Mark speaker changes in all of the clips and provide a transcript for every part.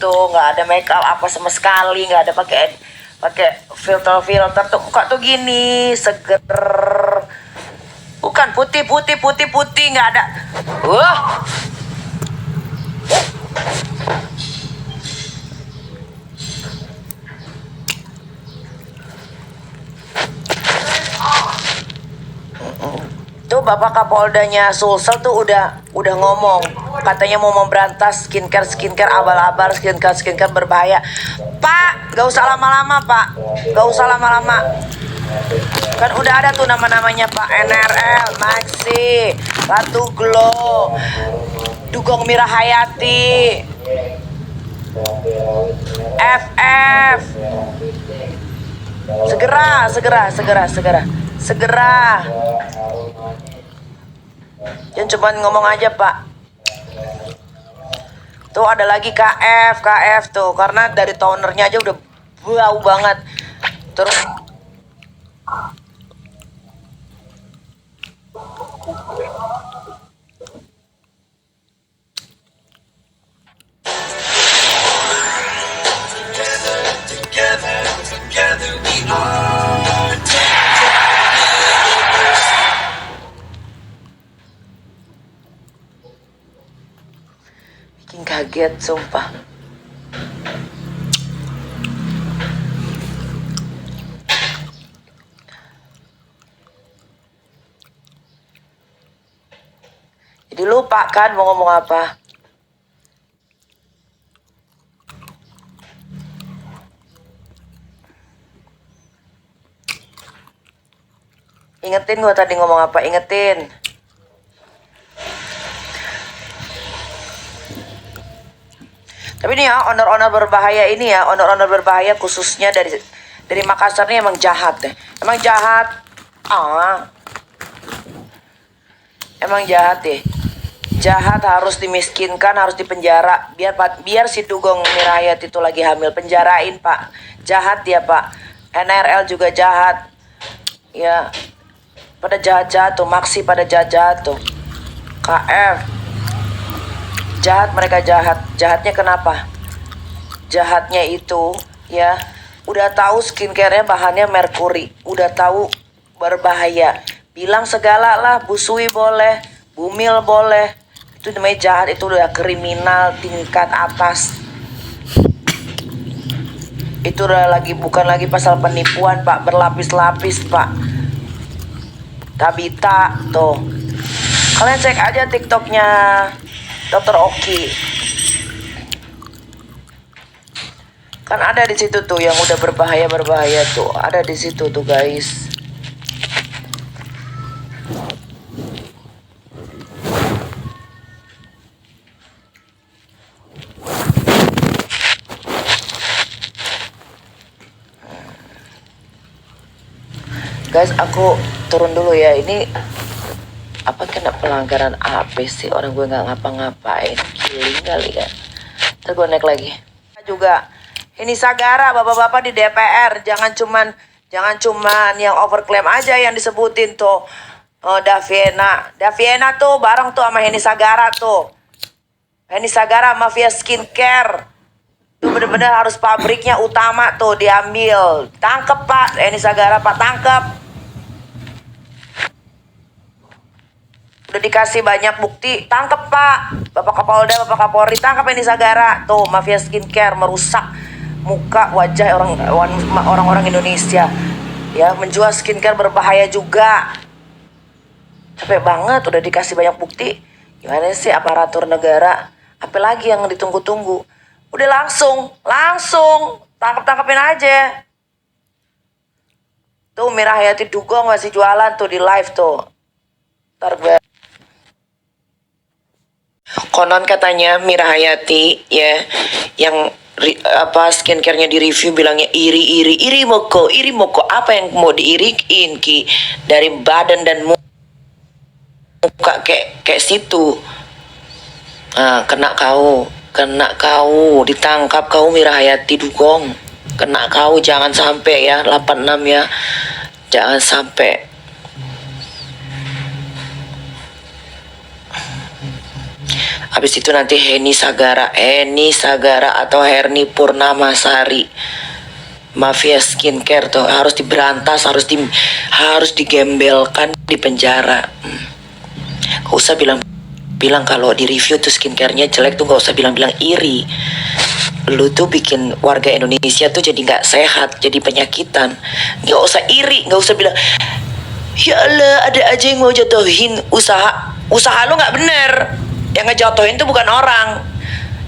Speaker 1: tuh, nggak ada make up apa sama sekali, nggak ada pakai pakai filter tuh, muka tuh gini seger, bukan putih nggak ada. Wah, tuh Bapak Kapoldanya Sulsel tuh udah ngomong, katanya mau memberantas skincare abal-abal, skincare berbahaya. Pak, gak usah lama-lama Pak, gak usah lama-lama. Kan udah ada tuh nama-namanya Pak, NRL, Maxi, Ratu Glow, Dugong Mirahayati, FF. Segera. Jangan cuma ngomong aja Pak. Tuh ada lagi KF tuh, karena dari tonernya aja udah bau banget. Terus bikin kaget sumpah. Jadi lupa kan mau ngomong apa. Ingetin gua tadi ngomong apa, ingetin. Tapi nih ya, owner-owner berbahaya ini ya, owner-owner berbahaya khususnya dari Makassar nih emang jahat deh. Emang jahat. Emang jahat deh. Jahat, harus dimiskinkan, harus dipenjara. Biar si Dugong Mirahayat itu lagi hamil, penjarain Pak. Jahat dia Pak. NRL juga jahat. Ya, pada jahat-jahat tuh, Maxi pada jahat-jahat tuh. KF jahat, mereka jahat. Jahatnya kenapa? Jahatnya itu ya, udah tahu skincare-nya bahannya merkuri, udah tahu berbahaya, bilang segala lah, busui boleh, bumil boleh. Itu namanya jahat, itu udah kriminal tingkat atas. Itu udah bukan lagi pasal penipuan Pak, berlapis-lapis Pak. Tabita tuh, kalian cek aja TikToknya Dr. Oki, kan ada di situ tuh yang udah berbahaya tuh, ada di situ tuh guys. Guys, aku turun dulu ya. Ini apa kena pelanggaran apa sih? Orang gue nggak ngapa-ngapain, killing kali ya. Ntar gue naik lagi. Juga ini Sagara, bapak-bapak di DPR, jangan cuman yang overclaim aja yang disebutin tuh. Daviena tuh bareng tuh sama Heni Sagara tuh. Heni Sagara mafia skincare. Itu bener-bener harus pabriknya utama tuh diambil. Tangkep Pak, Heni Sagara Pak, tangkep. Udah dikasih banyak bukti, tangkep Pak. Bapak Kapolda, Bapak Kapolri, tangkep Heni Sagara. Tuh mafia skincare merusak muka wajah orang-orang Indonesia. Ya, menjual skincare berbahaya juga. Capek banget, udah dikasih banyak bukti. Gimana sih aparatur negara? Apalagi yang ditunggu-tunggu? Udah langsung tangkepin aja. Tuh Mirahayati Dugong masih jualan tuh di live tuh. Ntar gue. Konon katanya Mirahayati ya, yang skincare-nya di review bilangnya iri moko apa yang mau diiriin Ki, dari badan dan muka kayak situ. Kena kau ditangkap kau Mirahayati Dugong, kena kau, jangan sampai ya 86 ya, jangan sampai. Habis itu nanti Eni Sagara atau Herni Purnamasari. Mafia skincare tuh harus diberantas, harus digembelkan di penjara. Gak usah bilang kalau di review tuh skincarenya jelek tuh, gak usah bilang iri. Lu tuh bikin warga Indonesia tuh jadi gak sehat, jadi penyakitan. Gak usah iri, gak usah bilang ya Allah ada aja yang mau jatuhin usaha lu gak bener. Yang ngejatuhin tuh bukan orang,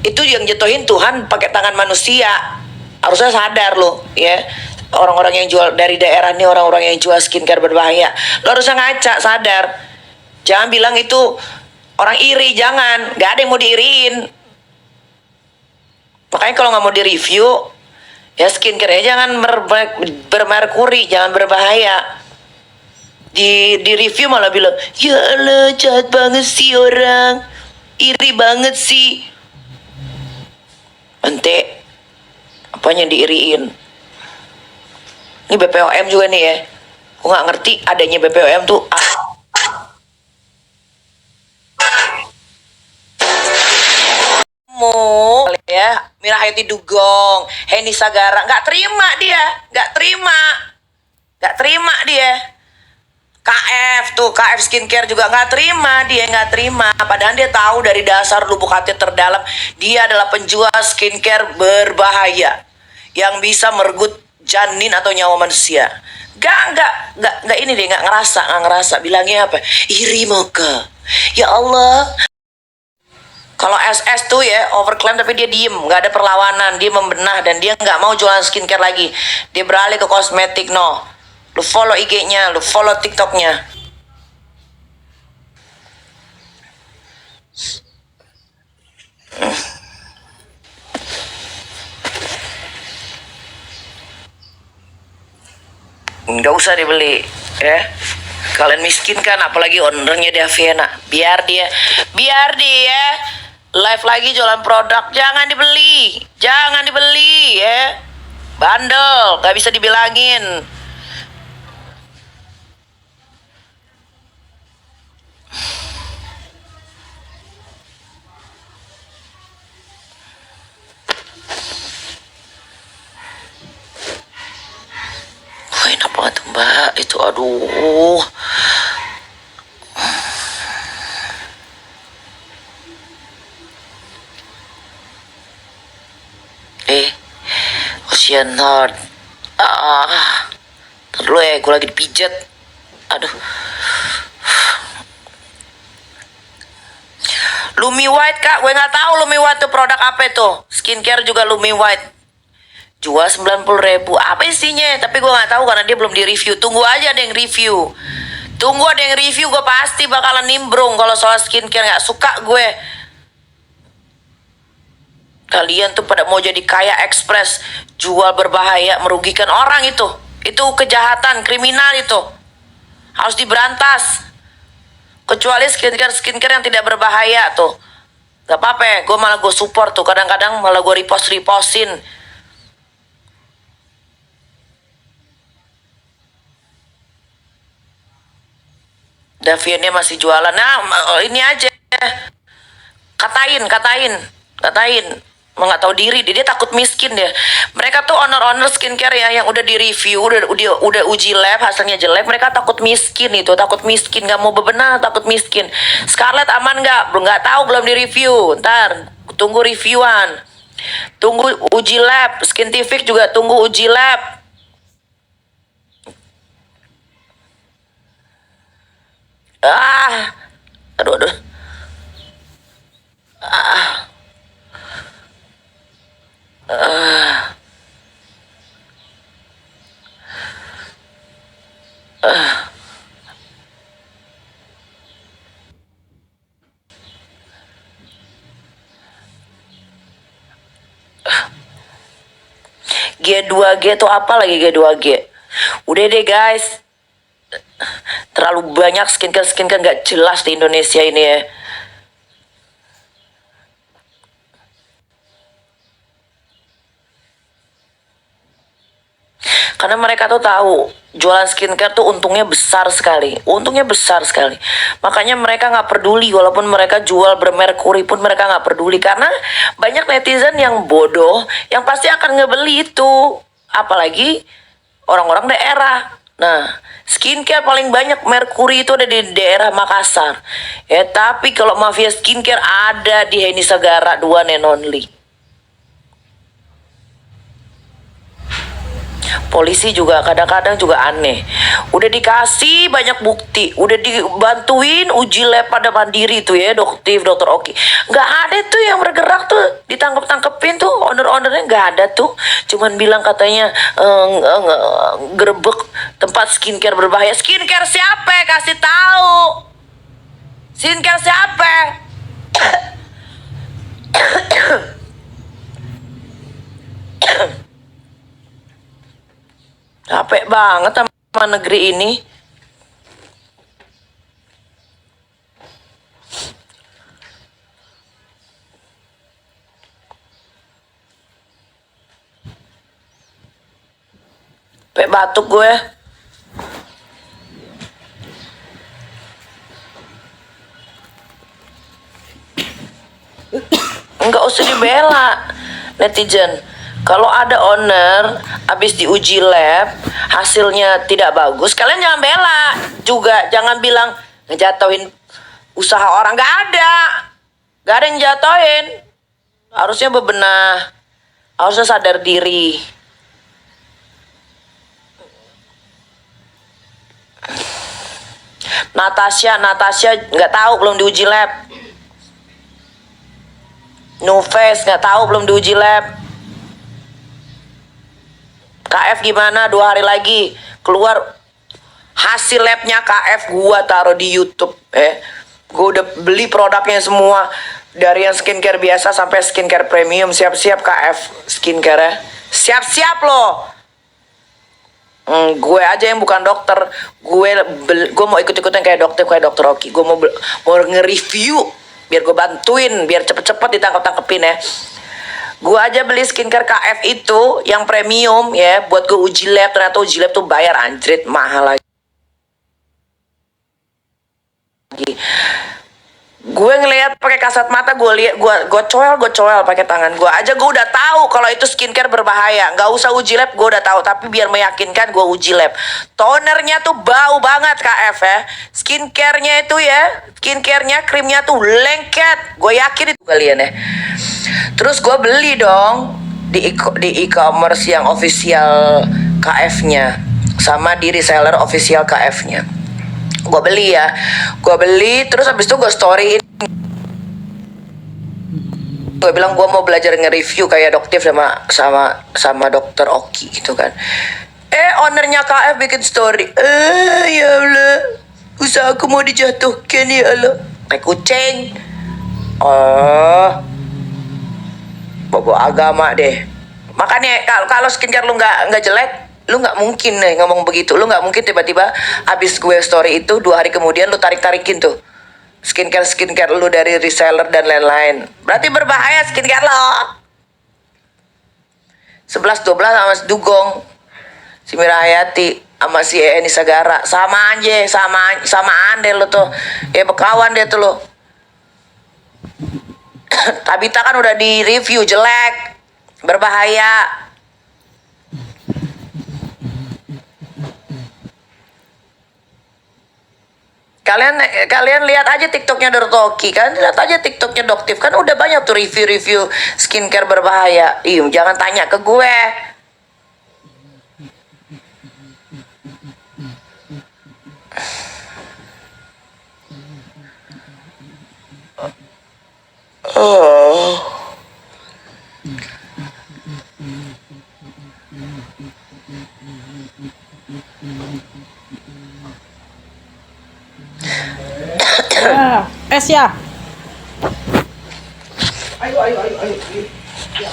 Speaker 1: itu yang jatuhin Tuhan pakai tangan manusia. Harusnya sadar lo ya, orang-orang yang jual dari daerah nih, orang-orang yang jual skincare berbahaya, lo harusnya ngaca, sadar. Jangan bilang itu orang iri, jangan, nggak ada yang mau diiriin. Makanya kalau nggak mau direview ya skincare jangan bermerkuri, jangan berbahaya. Di review malah bilang ya Allah jahat banget sih orang, iri banget sih. Ente apanya diiriin? Ini BPOM juga nih ya, aku nggak ngerti adanya BPOM tuh. Ya Mirahayati Dugong, Heni Sagara nggak terima dia. KF Skincare juga nggak terima. Padahal dia tahu dari dasar lubuk hati terdalam dia adalah penjual skincare berbahaya yang bisa merenggut janin atau nyawa manusia. Nggak ini deh, nggak ngerasa. Bilangnya apa? Iri moga. Ya Allah. Kalau SS tuh ya overclaim tapi dia diem, nggak ada perlawanan, dia membenah dan dia nggak mau jualan skincare lagi. Dia beralih ke kosmetik. No. Lu follow IG-nya, lu follow TikTok-nya. Nggak usah dibeli ya. Kalian miskin kan, apalagi ownernya Daviana. Biar dia live lagi jualan produk, jangan dibeli ya. Bandel, nggak bisa dibilangin. Enak banget mbak itu, aduh. Ocean Heart. Terus ya, gue lagi dipijat. Aduh. Lumi White kak, gue nggak tahu Lumi White tuh produk apa itu. Skincare juga Lumi White. Jual 90.000. Apa isinya? Tapi gue nggak tahu karena dia belum di review. Tunggu aja ada yang review. Gue pasti bakalan nimbrung kalau soal skincare. Nggak suka gue. Kalian tuh pada mau jadi kaya ekspres, jual berbahaya, merugikan orang itu. Itu kejahatan, kriminal itu. Harus diberantas. Kecuali skincare yang tidak berbahaya tuh. Gak apa-apa ya, gue support tuh. Kadang-kadang malah gue repostin. Daviannya masih jualan. Nah, ini aja. Katain. Nggak tahu diri, dia takut miskin dia. Mereka tuh owner skincare ya yang udah di review, udah uji lab hasilnya jelek, mereka takut miskin, nggak mau bebenah, takut miskin. Scarlett aman nggak tahu, belum di review. Ntar tunggu reviewan, tunggu uji lab. Skintific juga tunggu uji lab. Aduh. G2G tuh apa lagi G2G? Udah deh guys. Terlalu banyak skincare nggak jelas di Indonesia ini ya. Karena mereka tuh tahu jualan skincare tuh untungnya besar sekali. Untungnya besar sekali. Makanya mereka nggak peduli walaupun mereka jual bermerkuri pun mereka nggak peduli karena banyak netizen yang bodoh yang pasti akan ngebeli itu. Apalagi orang-orang daerah. Nah, skincare paling banyak merkuri itu ada di daerah Makassar. Ya, tapi kalau mafia skincare ada di Heni Sagara, the one and only. Polisi juga kadang-kadang juga aneh. Udah dikasih banyak bukti, udah dibantuin uji lab pada mandiri tuh ya, dokter Oki. Nggak ada tuh yang bergerak tuh, ditangkep-tangkepin tuh, owner-ownernya nggak ada tuh. Cuman bilang katanya gerebek tempat skincare berbahaya. Skincare siapa? Kasih tahu. Skincare siapa? Capek banget sama negeri ini. Capek batuk gue. Enggak usah dibela netizen. Kalau ada owner habis diuji lab hasilnya tidak bagus, kalian jangan bela juga, jangan bilang ngejatuhin usaha orang. Nggak ada yang jatuhin. Harusnya bebenah, harusnya sadar diri. Natasha nggak tahu, belum diuji lab. Nuves nggak tahu, belum diuji lab. KF gimana? 2 hari lagi keluar hasil labnya KF, gua taruh di YouTube. Gua udah beli produknya semua, dari yang skincare biasa sampai skincare premium. Siap-siap KF skincare ya. Siap-siap loh. Gue aja yang bukan dokter, gue mau ikut-ikutan kayak dokter Oki. Gue mau nge-review biar gue bantuin, biar cepet-cepet ditangkap-tangkepin ya. Gue aja beli skincare KF itu yang premium ya, buat gue uji lab. Ternyata uji lab tuh bayar anjrit, mahal lagi. Gue ngelihat pakai kasat mata, gue coel pakai tangan gue aja. Gue udah tahu kalau itu skincare berbahaya. Nggak usah uji lab, gue udah tahu. Tapi biar meyakinkan, gue uji lab. Tonernya tuh bau banget KF ya. Skincare-nya itu ya, krimnya tuh lengket. Gue yakin itu kalian ya. Terus gue beli dong di e-commerce yang official KF-nya, sama di reseller official KF-nya. Gue beli terus habis itu gue storyin. Gue bilang gue mau belajar nge-review kayak dokter sama dokter Oki gitu kan. Ownernya KF bikin story. Ya Allah, usaha aku mau dijatuhkan ya Allah. Kayak kucing. Bobo agama deh. Makanya kalau skincare lu nggak jelek, lu nggak mungkin nih ngomong begitu. Lu nggak mungkin tiba-tiba abis gue story itu 2 hari kemudian lu tarik-tarikin tuh skincare lu dari reseller dan lain-lain. Berarti berbahaya skincare lo. 11-12 sama si Dugong, si Mirahayati sama si Eni Sagara sama aja, sama ande lu tuh ya, bekawan dia tuh lo. Tabita kan udah di review jelek, berbahaya. Kalian lihat aja TikToknya Dortoki kan, lihat aja TikToknya Doktif kan, udah banyak tuh review skincare berbahaya. Jangan tanya ke gue.
Speaker 2: Es ya.
Speaker 3: Ayo. Ya.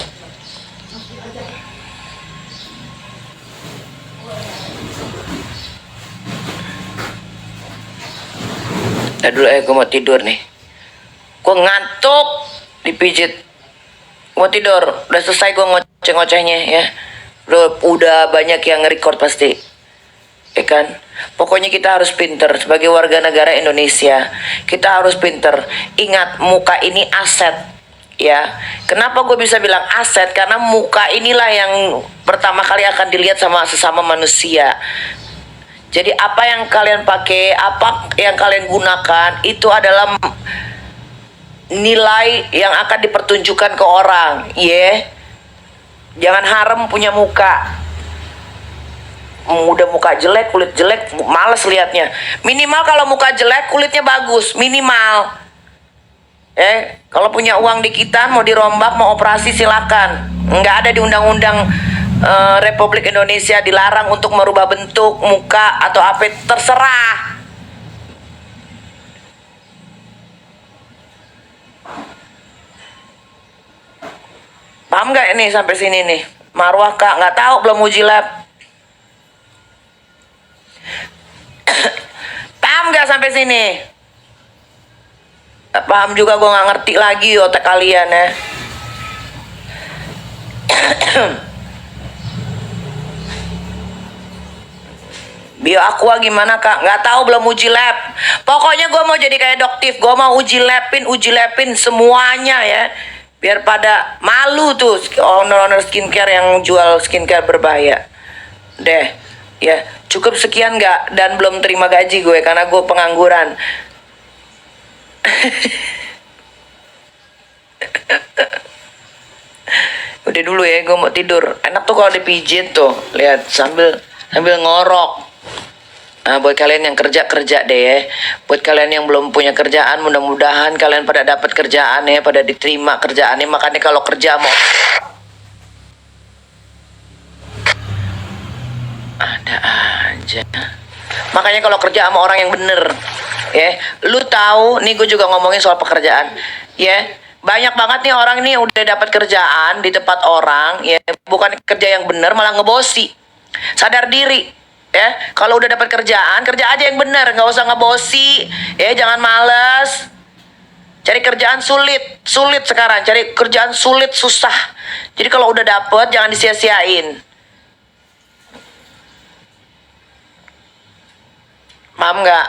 Speaker 1: Dulu gue mau tidur nih. Gue ngantuk, dipijit. Mau tidur, udah selesai gue ngoceh-ngocehnya ya. Udah banyak yang nge-record pasti. Ya kan? Pokoknya kita harus pinter sebagai warga negara Indonesia. Kita harus pinter. Ingat, muka ini aset. Ya, kenapa gue bisa bilang aset? Karena muka inilah yang pertama kali akan dilihat sama sesama manusia. Jadi apa yang kalian pakai, apa yang kalian gunakan, itu adalah nilai yang akan dipertunjukkan ke orang. Jangan harem punya muka. Udah muka jelek, kulit jelek, males liatnya. Minimal kalau muka jelek, kulitnya bagus, minimal. Kalau punya uang dikitan, mau dirombak, mau operasi, silakan. Nggak ada di undang-undang Republik Indonesia dilarang untuk merubah bentuk muka atau apa, terserah. Paham nggak ini sampai sini nih? Marwah kak, nggak tahu, belum uji lab. Paham nggak sampai sini? Gak paham juga, gue nggak ngerti lagi otak kalian ya. Bio Aqua gimana kak? Nggak tahu, belum uji lab. Pokoknya gue mau jadi kayak Doktif, gue mau uji labin semuanya ya. Biar pada malu tuh owner skincare yang jual skincare berbahaya. Deh, ya cukup sekian nggak? Dan belum terima gaji gue karena gue pengangguran. Udah dulu ya, gue mau tidur. Enak tuh kalau dipijit tuh, lihat sambil ngorok. Nah, buat kalian yang kerja deh ya. Buat kalian yang belum punya kerjaan, mudah-mudahan kalian pada dapat kerjaan ya, pada diterima kerjaannya. Makanya kalau kerja mau ada aja. Makanya kalau kerja sama orang yang bener ya. Lu tahu nih, gue juga ngomongin soal pekerjaan ya. Banyak banget nih orang ini udah dapat kerjaan di tempat orang ya, bukan kerja yang bener, malah ngebosi. Sadar diri ya. Kalau udah dapat kerjaan, kerja aja yang bener, nggak usah ngebosi ya. Jangan males. Cari kerjaan sulit sekarang. Cari kerjaan sulit, susah. Jadi kalau udah dapet, jangan disia-siain. Paham nggak?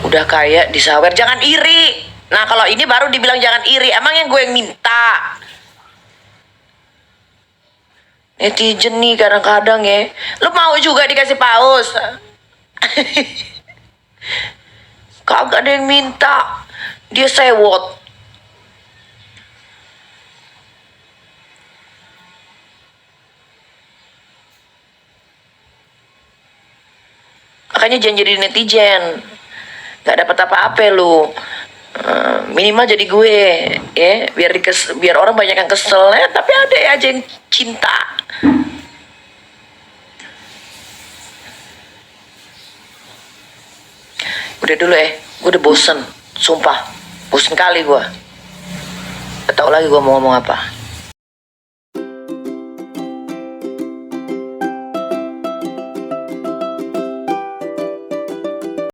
Speaker 1: Udah kaya disawer, jangan iri. Nah kalau ini baru dibilang jangan iri. Emang yang gue yang minta? Netizen nih kadang-kadang ya. Lu mau juga dikasih paus? Kagak ada yang minta. Dia sewot. Makanya jangan jadi netizen. Gak dapat apa-apa lu. Minimal jadi gue ya, biar orang banyak yang kesel ya, tapi ada aja yang cinta. Udah dulu ya, gue udah bosen, sumpah bosen kali gue. Gak tau lagi gue mau ngomong apa.